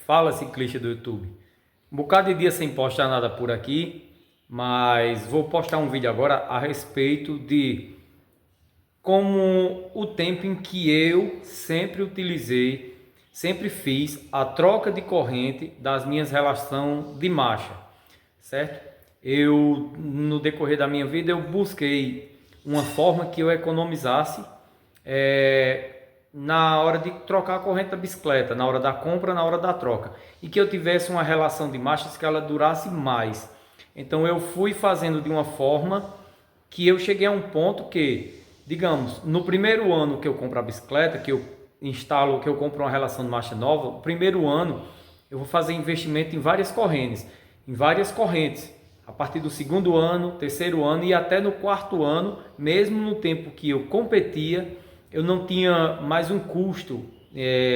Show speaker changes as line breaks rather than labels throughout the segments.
Fala, ciclista do YouTube. Um bocado de dia sem postar nada por aqui, mas vou postar um vídeo agora a respeito de como o tempo em que eu sempre utilizei, sempre fiz a troca de corrente das minhas relações de marcha, certo? Eu, no decorrer da minha vida, eu busquei uma forma que eu economizasse na hora de trocar a corrente da bicicleta, na hora da compra, na hora da troca, e que eu tivesse uma relação de marchas que ela durasse mais. Então eu fui fazendo de uma forma que eu cheguei a um ponto que, digamos, no primeiro ano que eu compro a bicicleta, que eu instalo, que eu compro uma relação de marcha nova, o primeiro ano eu vou fazer investimento em várias correntes. A partir do segundo ano, terceiro ano e até no quarto ano, mesmo no tempo que eu competia, eu não tinha mais um custo,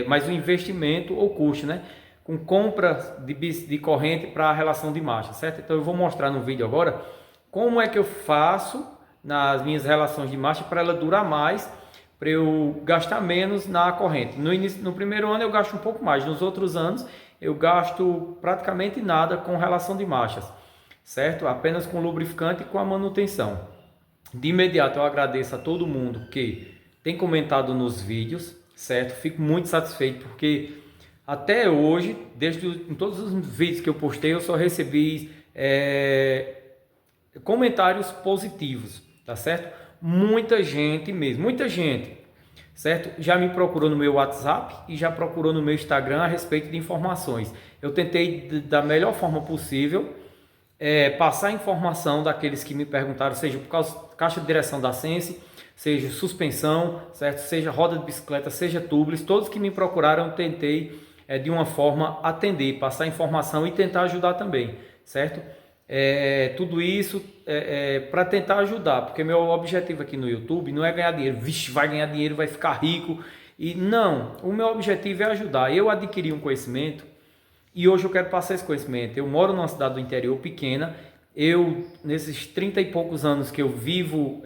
mais um investimento ou custo, né? Com compra de corrente para a relação de marcha, certo? Então eu vou mostrar no vídeo agora como é que eu faço nas minhas relações de marcha para ela durar mais, para eu gastar menos na corrente. No primeiro ano eu gasto um pouco mais, nos outros anos eu gasto praticamente nada com relação de marchas, certo? Apenas com lubrificante e com a manutenção. De imediato eu agradeço a todo mundo que tem comentado nos vídeos, certo? Fico muito satisfeito porque até hoje, em todos os vídeos que eu postei, eu só recebi comentários positivos, tá certo? Muita gente mesmo, muita gente, certo? Já me procurou no meu WhatsApp e já procurou no meu Instagram a respeito de informações. Eu tentei da melhor forma possível passar a informação daqueles que me perguntaram, seja por causa da caixa de direção da Sense, seja suspensão, certo? Seja roda de bicicleta, seja tubeless, todos que me procuraram eu tentei de uma forma atender, passar informação e tentar ajudar também, certo? Tudo isso para tentar ajudar, porque meu objetivo aqui no YouTube não é ganhar dinheiro, vixe, vai ganhar dinheiro, vai ficar rico, e não, o meu objetivo é ajudar. Eu adquiri um conhecimento e hoje eu quero passar esse conhecimento. Eu moro numa cidade do interior pequena, nesses 30 e poucos anos que eu vivo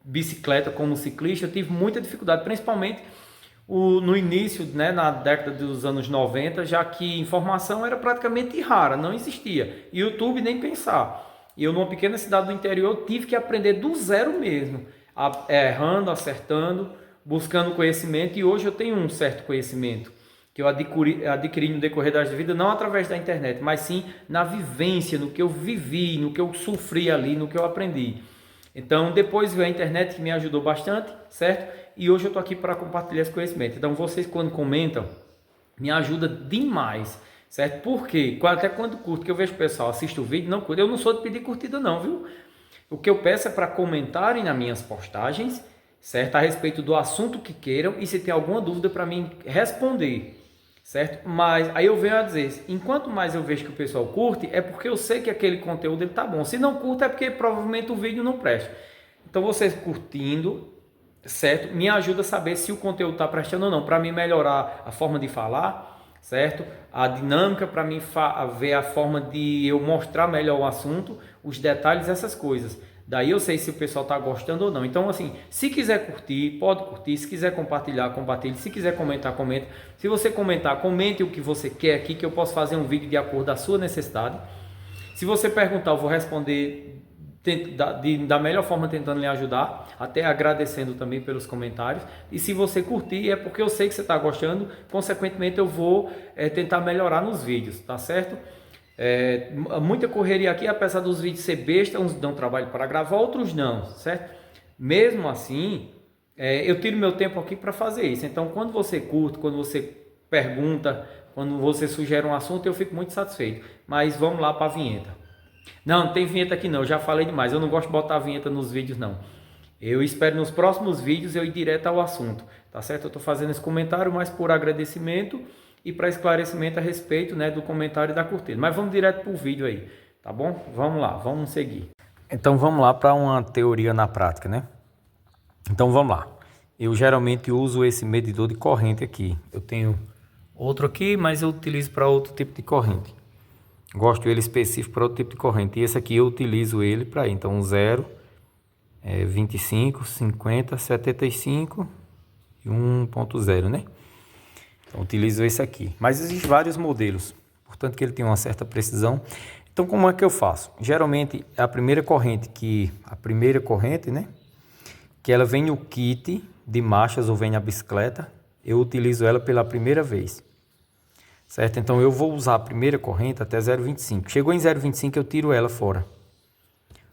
bicicleta como ciclista, eu tive muita dificuldade, principalmente no início, né, na década dos anos 90, já que informação era praticamente rara, não existia. YouTube nem pensar. E eu, numa pequena cidade do interior, tive que aprender do zero mesmo, errando, acertando, buscando conhecimento, e hoje eu tenho um certo conhecimento que eu adquiri no decorrer da vida, não através da internet, mas sim na vivência, no que eu vivi, no que eu sofri ali, no que eu aprendi. Então, depois veio a internet que me ajudou bastante, certo? E hoje eu estou aqui para compartilhar esse conhecimento. Então, vocês quando comentam, me ajuda demais, certo? Porque até quando curto, que eu vejo o pessoal assiste o vídeo, não curte. Eu não sou de pedir curtida não, viu? O que eu peço é para comentarem nas minhas postagens, certo? A respeito do assunto que queiram e se tem alguma dúvida para mim responder, certo? Mas aí eu venho a dizer, enquanto mais eu vejo que o pessoal curte, é porque eu sei que aquele conteúdo ele tá bom. Se não curta é porque provavelmente o vídeo não presta. Então vocês curtindo, certo? Me ajuda a saber se o conteúdo está prestando ou não, para mim melhorar a forma de falar, certo? A dinâmica, para mim ver a forma de eu mostrar melhor o assunto, os detalhes, essas coisas. Daí eu sei se o pessoal está gostando ou não. Então, assim, se quiser curtir, pode curtir. Se quiser compartilhar, compartilhe. Se quiser comentar, comente. Se você comentar, comente o que você quer aqui, que eu posso fazer um vídeo de acordo com a sua necessidade. Se você perguntar, eu vou responder da melhor forma, tentando lhe ajudar, até agradecendo também pelos comentários. E se você curtir, é porque eu sei que você está gostando. Consequentemente, eu vou tentar melhorar nos vídeos, tá certo? Muita correria aqui, apesar dos vídeos ser besta, uns dão trabalho para gravar, outros não, certo? Mesmo assim, eu tiro meu tempo aqui para fazer isso. Então, quando você curte, quando você pergunta, quando você sugere um assunto, eu fico muito satisfeito. Mas vamos lá para a vinheta. Não tem vinheta aqui não, eu já falei demais. Eu não gosto de botar a vinheta nos vídeos não. Eu espero nos próximos vídeos eu ir direto ao assunto, tá certo? Eu estou fazendo esse comentário mais por agradecimento e para esclarecimento a respeito, né, do comentário e da curtida. Mas vamos direto para o vídeo aí, tá bom? Vamos lá, vamos seguir. Então vamos lá para uma teoria na prática, né? Então vamos lá. Eu geralmente uso esse medidor de corrente aqui. Eu tenho outro aqui, mas eu utilizo para outro tipo de corrente. Gosto dele específico para outro tipo de corrente. E esse aqui eu utilizo ele para então 0, 25, 50, 75 e 1.0, né? Então, utilizo esse aqui. Mas existem vários modelos, portanto que ele tem uma certa precisão. Então, como é que eu faço? Geralmente, a primeira corrente, né? Que ela vem no kit de marchas ou vem na bicicleta, eu utilizo ela pela primeira vez. Certo? Então, eu vou usar a primeira corrente até 0,25. Chegou em 0,25, eu tiro ela fora.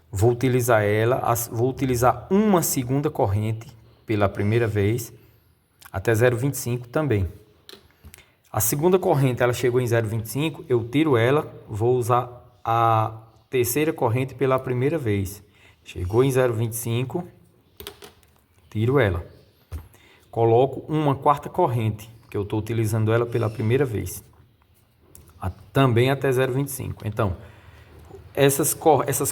Vou utilizar uma segunda corrente pela primeira vez até 0,25 também. A segunda corrente, ela chegou em 0,25, eu tiro ela, vou usar a terceira corrente pela primeira vez. Chegou em 0,25, tiro ela. Coloco uma quarta corrente, que eu estou utilizando ela pela primeira vez. Também até 0,25. Então, essas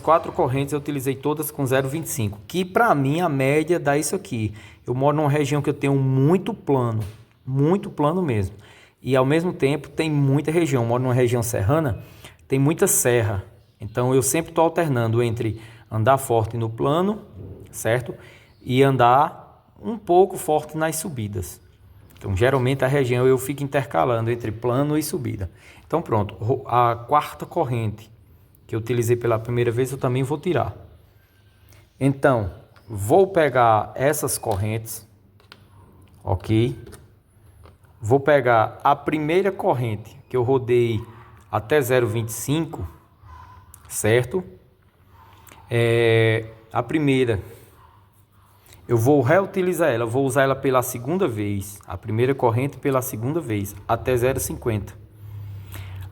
4 correntes eu utilizei todas com 0,25, que para mim a média dá isso aqui. Eu moro numa região que eu tenho muito plano mesmo. E ao mesmo tempo tem muita região, eu moro numa região serrana, tem muita serra. Então eu sempre estou alternando entre andar forte no plano, certo? E andar um pouco forte nas subidas. Então geralmente a região eu fico intercalando entre plano e subida. Então pronto, a quarta corrente que eu utilizei pela primeira vez eu também vou tirar. Então vou pegar essas correntes, ok? Vou pegar a primeira corrente que eu rodei até 0,25, certo? A primeira, eu vou reutilizar ela, vou usar ela pela segunda vez. A primeira corrente pela segunda vez, até 0,50.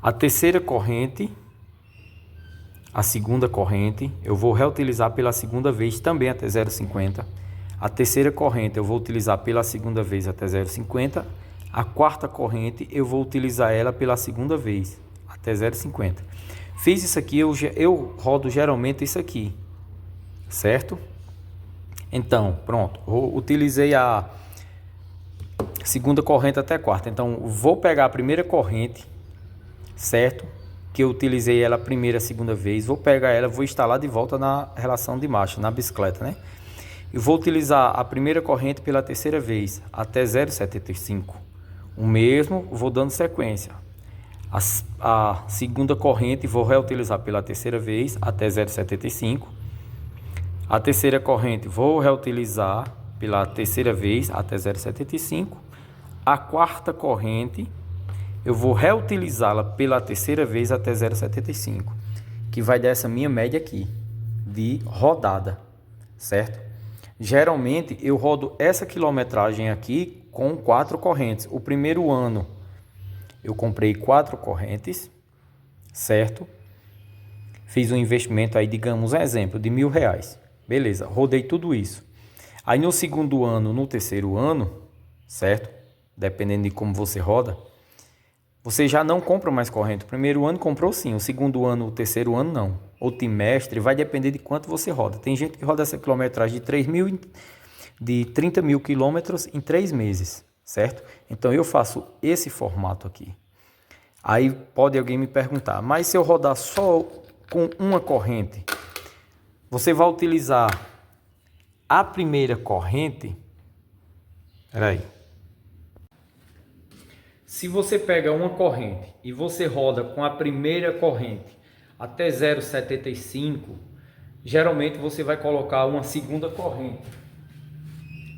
A terceira corrente, a segunda corrente, eu vou reutilizar pela segunda vez também até 0,50. A terceira corrente eu vou utilizar pela segunda vez até 0,50. A quarta corrente eu vou utilizar ela pela segunda vez, até 0,50. Fiz isso aqui, eu rodo geralmente isso aqui, certo? Então, pronto, utilizei a segunda corrente até a quarta. Então, vou pegar a primeira corrente, certo? Que eu utilizei ela a primeira e a segunda vez. Vou pegar ela, vou instalar de volta na relação de marcha, na bicicleta, né? E vou utilizar a primeira corrente pela terceira vez, até 0,75. O mesmo, vou dando sequência. A segunda corrente vou reutilizar pela terceira vez até 0,75. A terceira corrente vou reutilizar pela terceira vez até 0,75. A quarta corrente eu vou reutilizá-la pela terceira vez até 0,75, que vai dar essa minha média aqui de rodada, certo? Geralmente eu rodo essa quilometragem aqui com 4 correntes. O primeiro ano eu comprei 4 correntes, certo? Fiz um investimento aí, digamos, um exemplo, de R$1.000. Beleza, rodei tudo isso. Aí no segundo ano, no terceiro ano, certo? Dependendo de como você roda, você já não compra mais corrente. O primeiro ano comprou sim, o segundo ano, o terceiro ano não. O trimestre vai depender de quanto você roda. Tem gente que roda essa quilometragem de 30 mil quilômetros em 3 meses, certo? Então eu faço esse formato aqui. Aí pode alguém me perguntar, mas se eu rodar só com uma corrente, você vai utilizar a primeira corrente? Peraí. Se você pega uma corrente e você roda com a primeira corrente até 0,75, geralmente você vai colocar uma segunda corrente.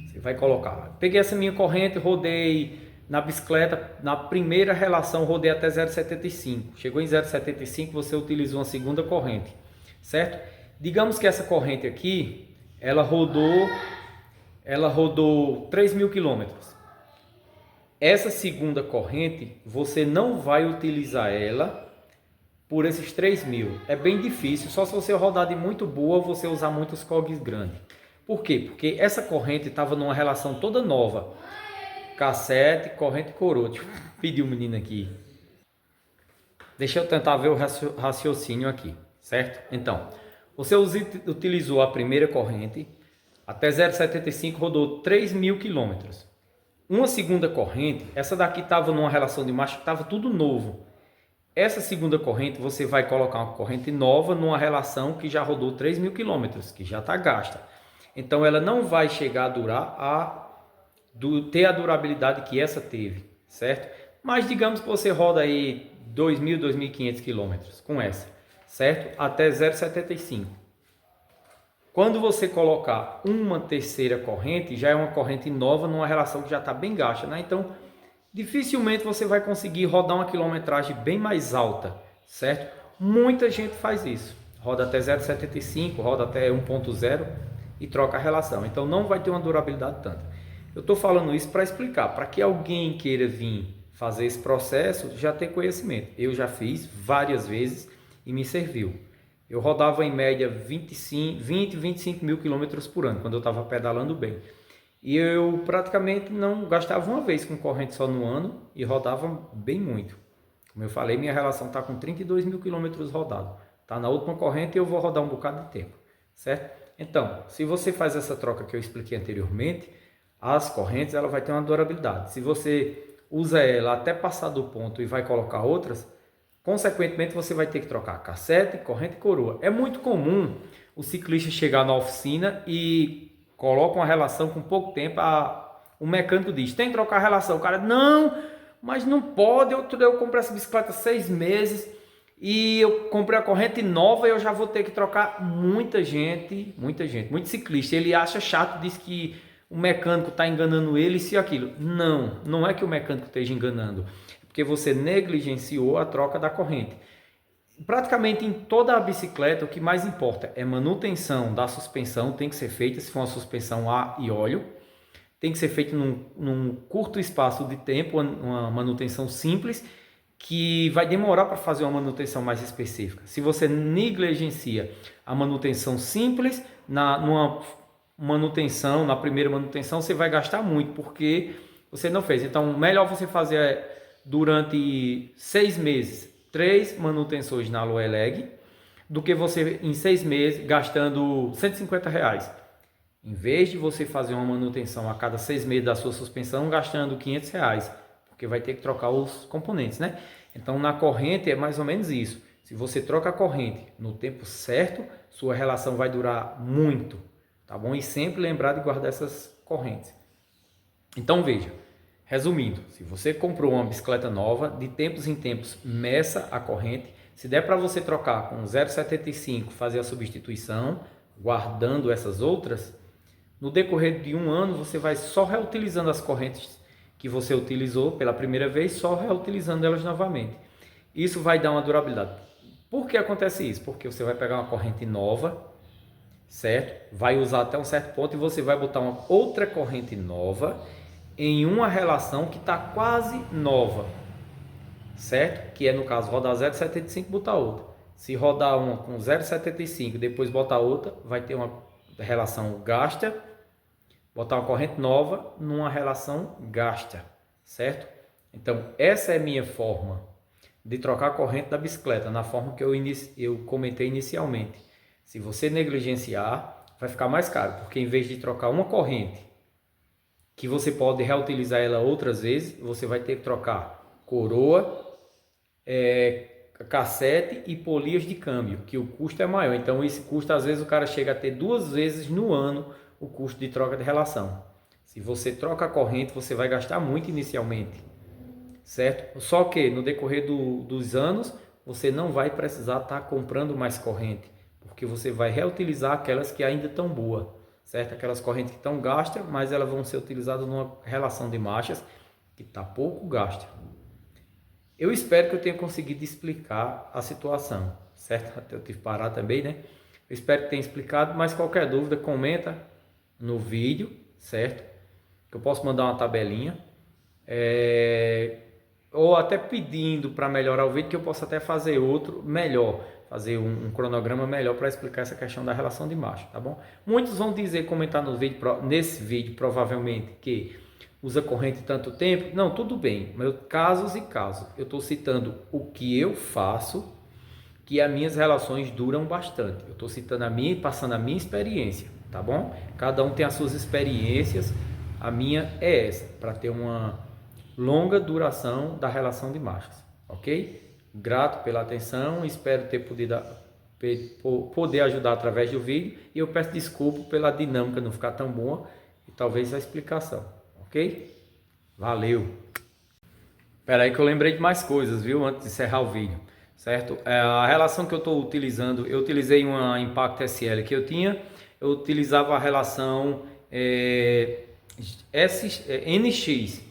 Você vai colocar. Peguei essa minha corrente, rodei na bicicleta, na primeira relação rodei até 0,75. Chegou em 0,75, você utilizou uma segunda corrente, certo? Digamos que essa corrente aqui, ela rodou 3.000 quilômetros. Essa segunda corrente, você não vai utilizar ela por esses 3.000. É bem difícil, só se você rodar de muito boa, você usar muitos cogs grandes. Por quê? Porque essa corrente estava numa relação toda nova. Cassete, corrente coroa. Deixa eu pedir o menino aqui. Deixa eu tentar ver o raciocínio aqui, certo? Então, você utilizou a primeira corrente, até 0,75 rodou 3.000 quilômetros. Uma segunda corrente, essa daqui estava numa relação de marcha que estava tudo novo. Essa segunda corrente, você vai colocar uma corrente nova numa relação que já rodou 3.000 quilômetros, que já está gasta. Então, ela não vai chegar a durar ter a durabilidade que essa teve, certo? Mas digamos que você roda aí 2.000, 2.500 quilômetros com essa, certo? Até 0,75. Quando você colocar uma terceira corrente, já é uma corrente nova numa relação que já está bem gasta, né? Então, dificilmente você vai conseguir rodar uma quilometragem bem mais alta, certo? Muita gente faz isso. Roda até 0,75, roda até 1.0 e troca a relação. Então, não vai ter uma durabilidade tanta. Eu estou falando isso para explicar, para que alguém queira vir fazer esse processo, já ter conhecimento. Eu já fiz várias vezes e me serviu. Eu rodava em média 25 mil quilômetros por ano, quando eu estava pedalando bem. E eu praticamente não gastava uma vez com corrente só no ano e rodava bem muito. Como eu falei, minha relação está com 32 mil quilômetros rodados. Está na última corrente e eu vou rodar um bocado de tempo, certo? Então, se você faz essa troca que eu expliquei anteriormente, as correntes ela vai ter uma durabilidade. Se você usa ela até passar do ponto e vai colocar outras, consequentemente você vai ter que trocar cassete, corrente e coroa. É muito comum o ciclista chegar na oficina e coloca uma relação com pouco tempo, o mecânico diz, tem que trocar a relação. O cara, não, mas não pode, eu comprei essa bicicleta há 6 meses e eu comprei a corrente nova e eu já vou ter que trocar. Muita gente, muito ciclista, ele acha chato, diz que o mecânico está enganando ele, isso e aquilo. Não, não é que o mecânico esteja enganando, é porque você negligenciou a troca da corrente. Praticamente em toda a bicicleta, o que mais importa é manutenção da suspensão, tem que ser feita, se for uma suspensão a e óleo, tem que ser feito num curto espaço de tempo, uma manutenção simples, que vai demorar para fazer uma manutenção mais específica. Se você negligencia a manutenção simples, numa manutenção, na primeira manutenção, você vai gastar muito, porque você não fez. Então, melhor você fazer durante 6 meses, 3 manutenções na Aloe Leg, do que você em 6 meses gastando R$ 150. Em vez de você fazer uma manutenção a cada 6 meses da sua suspensão, gastando R$ 500, porque vai ter que trocar os componentes, né? Então, na corrente é mais ou menos isso. Se você troca a corrente no tempo certo, sua relação vai durar muito, tá bom? E sempre lembrar de guardar essas correntes. Então, veja, resumindo, se você comprou uma bicicleta nova, de tempos em tempos, meça a corrente. Se der para você trocar com 0,75, fazer a substituição, guardando essas outras, no decorrer de 1 ano, você vai só reutilizando as correntes que você utilizou pela primeira vez, só reutilizando elas novamente. Isso vai dar uma durabilidade. Por que acontece isso? Porque você vai pegar uma corrente nova, certo? Vai usar até um certo ponto e você vai botar uma outra corrente nova em uma relação que está quase nova, certo? Que é, no caso, rodar 0,75 e botar outra. Se rodar uma com 0,75 e depois botar outra, vai ter uma relação gasta, botar uma corrente nova numa relação gasta, certo? Então, essa é a minha forma de trocar a corrente da bicicleta, na forma que eu comentei inicialmente. Se você negligenciar, vai ficar mais caro, porque em vez de trocar uma corrente, que você pode reutilizar ela outras vezes, você vai ter que trocar coroa, cassete e polias de câmbio, que o custo é maior. Então, esse custo, às vezes, o cara chega a ter 2 vezes no ano o custo de troca de relação. Se você troca a corrente, você vai gastar muito inicialmente, certo? Só que no decorrer dos anos, você não vai precisar estar comprando mais corrente, porque você vai reutilizar aquelas que ainda estão boas, certo? Aquelas correntes que estão gastas, mas elas vão ser utilizadas numa relação de marchas que está pouco gasta. Eu espero que eu tenha conseguido explicar a situação, certo? Até eu tive que parar também, né? Eu espero que tenha explicado, mas qualquer dúvida, comenta no vídeo, certo? Que eu posso mandar uma tabelinha, ou até pedindo para melhorar o vídeo, que eu posso até fazer outro melhor, fazer um cronograma melhor para explicar essa questão da relação de marcha, tá bom? Muitos vão dizer, comentar no vídeo, nesse vídeo, provavelmente, que usa corrente tanto tempo. Não, tudo bem, mas casos e casos. Eu estou citando o que eu faço, que as minhas relações duram bastante. Eu estou citando passando a minha experiência, tá bom? Cada um tem as suas experiências, a minha é essa, para ter uma longa duração da relação de marchas, ok? Grato pela atenção, espero ter poder ajudar através do vídeo, e eu peço desculpa pela dinâmica não ficar tão boa e talvez a explicação, ok? Valeu! Espera aí que eu lembrei de mais coisas, viu? Antes de encerrar o vídeo, certo? A relação que eu estou utilizando, eu utilizei uma Impact SL que eu tinha, eu utilizava a relação NX,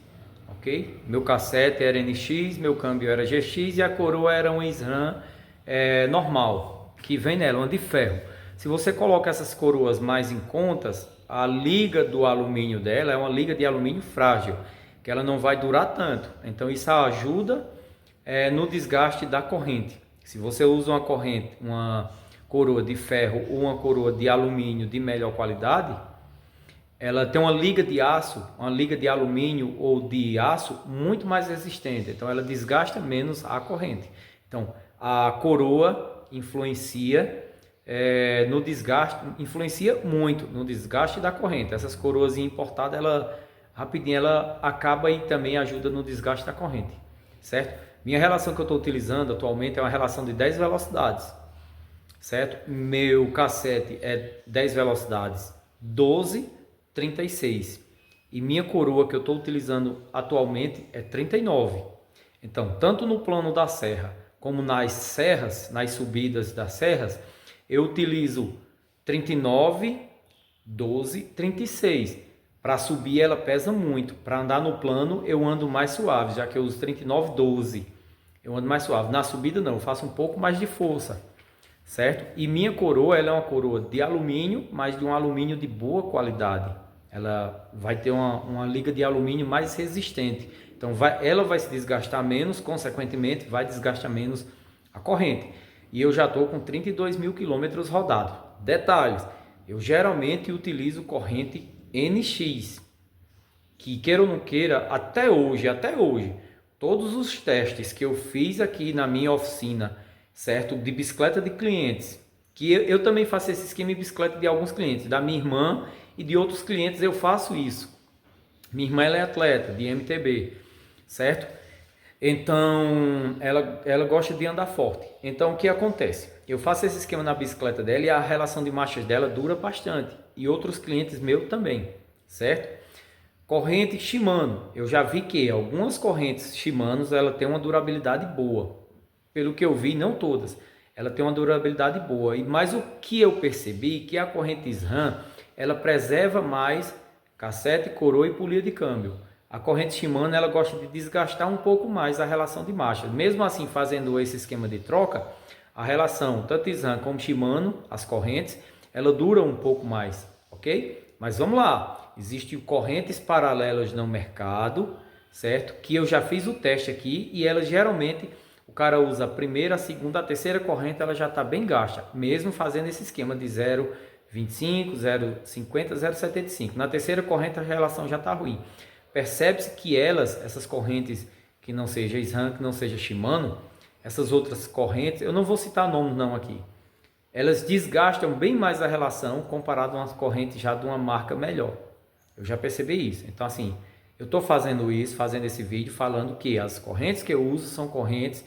ok? Meu cassete era NX, meu câmbio era GX e a coroa era um SRAM normal, que vem nela, uma de ferro. Se você coloca essas coroas mais em contas, a liga do alumínio dela é uma liga de alumínio frágil, que ela não vai durar tanto. Então isso ajuda no desgaste da corrente. Se você usa uma corrente, uma coroa de ferro ou uma coroa de alumínio de melhor qualidade, ela tem uma liga de aço, uma liga de alumínio ou de aço muito mais resistente. Então ela desgasta menos a corrente. Então a coroa influencia no desgaste, influencia muito no desgaste da corrente. Essas coroas importadas, ela rapidinho ela acaba e também ajuda no desgaste da corrente, certo? Minha relação que eu estou utilizando atualmente é uma relação de 10 velocidades, certo? Meu cassete é 10 velocidades, 12, 36. E minha coroa que eu estou utilizando atualmente é 39. Então, tanto no plano da serra como nas serras, nas subidas das serras, eu utilizo 39, 12, 36. Para subir ela pesa muito. Para andar no plano eu ando mais suave, já que eu uso 39, 12. Eu ando mais suave. Na subida não, eu faço um pouco mais de força, certo? E minha coroa, ela é uma coroa de alumínio, mas de um alumínio de boa qualidade. Ela vai ter uma liga de alumínio mais resistente. Então ela vai se desgastar menos, consequentemente vai desgastar menos a corrente. E eu já estou com 32 mil quilômetros rodados. Detalhes, eu geralmente utilizo corrente NX, que queira ou não queira, até hoje, todos os testes que eu fiz aqui na minha oficina, certo, de bicicleta de clientes, que eu também faço esse esquema de bicicleta de alguns clientes, da minha irmã e de outros clientes eu faço isso. Minha irmã ela é atleta de MTB, certo? Então ela gosta de andar forte. Então o que acontece? Eu faço esse esquema na bicicleta dela e a relação de marchas dela dura bastante. E outros clientes meus também, certo? Corrente Shimano. Eu já vi que algumas correntes Shimano ela tem uma durabilidade boa. Pelo que eu vi, não todas. Ela tem uma durabilidade boa. Mas o que eu percebi que a corrente SRAM ela preserva mais cassete, coroa e polia de câmbio. A corrente Shimano ela gosta de desgastar um pouco mais a relação de marchas. Mesmo assim, fazendo esse esquema de troca, a relação tanto SRAM como Shimano, as correntes, ela dura um pouco mais, ok? Mas vamos lá, existem correntes paralelas no mercado, certo? Que eu já fiz o teste aqui e elas geralmente, o cara usa a primeira, a segunda, a terceira corrente, ela já está bem gasta, mesmo fazendo esse esquema de 0,25, 0,50, 0,75. Na terceira corrente a relação já está ruim. Percebe-se que essas correntes que não seja SRAM, que não seja Shimano, essas outras correntes, eu não vou citar nomes não aqui, elas desgastam bem mais a relação comparado a umas correntes já de uma marca melhor. Eu já percebi isso. Então assim, eu estou fazendo esse vídeo falando que as correntes que eu uso são correntes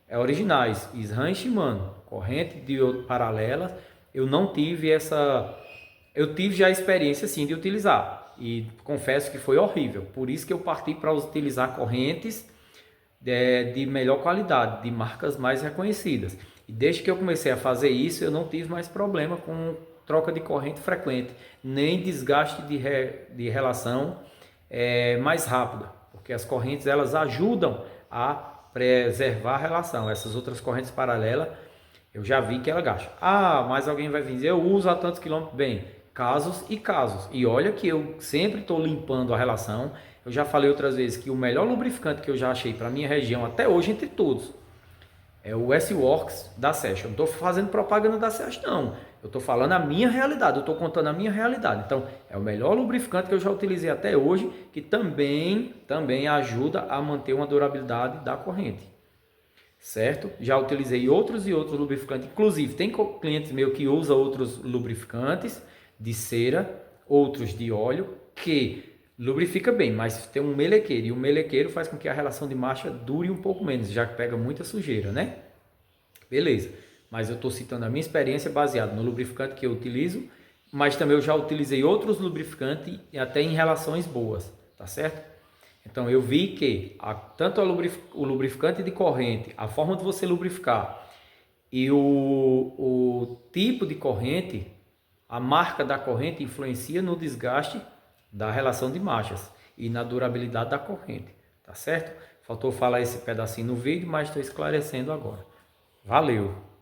originais, SRAM e Shimano. Corrente de paralelas, eu não tive eu tive já a experiência sim de utilizar e confesso que foi horrível. Por isso que eu parti para utilizar correntes de melhor qualidade, de marcas mais reconhecidas. E desde que eu comecei a fazer isso, eu não tive mais problema com troca de corrente frequente, nem desgaste de relação mais rápida, porque as correntes elas ajudam a preservar a relação. Essas outras correntes paralelas, eu já vi que ela gasta. Ah, mas alguém vai dizer, eu uso a tantos quilômetros. Bem, casos e casos. E olha que eu sempre estou limpando a relação. Eu já falei outras vezes que o melhor lubrificante que eu já achei para minha região, até hoje, entre todos, é o S-Works da Session. Não estou fazendo propaganda da Session, não. Eu estou falando a minha realidade, eu estou contando a minha realidade. Então, é o melhor lubrificante que eu já utilizei até hoje, que também ajuda a manter uma durabilidade da corrente. Certo? Já utilizei outros e outros lubrificantes. Inclusive, tem clientes meus que usam outros lubrificantes de cera, outros de óleo, que lubrifica bem, mas tem um melequeiro, e o melequeiro faz com que a relação de marcha dure um pouco menos, já que pega muita sujeira, né? Beleza, mas eu estou citando a minha experiência baseada no lubrificante que eu utilizo, mas também eu já utilizei outros lubrificantes até em relações boas, tá certo? Então eu vi que tanto o lubrificante de corrente, a forma de você lubrificar e o tipo de corrente, a marca da corrente influencia no desgaste da relação de marchas e na durabilidade da corrente, tá certo? Faltou falar esse pedacinho no vídeo, mas estou esclarecendo agora. Valeu!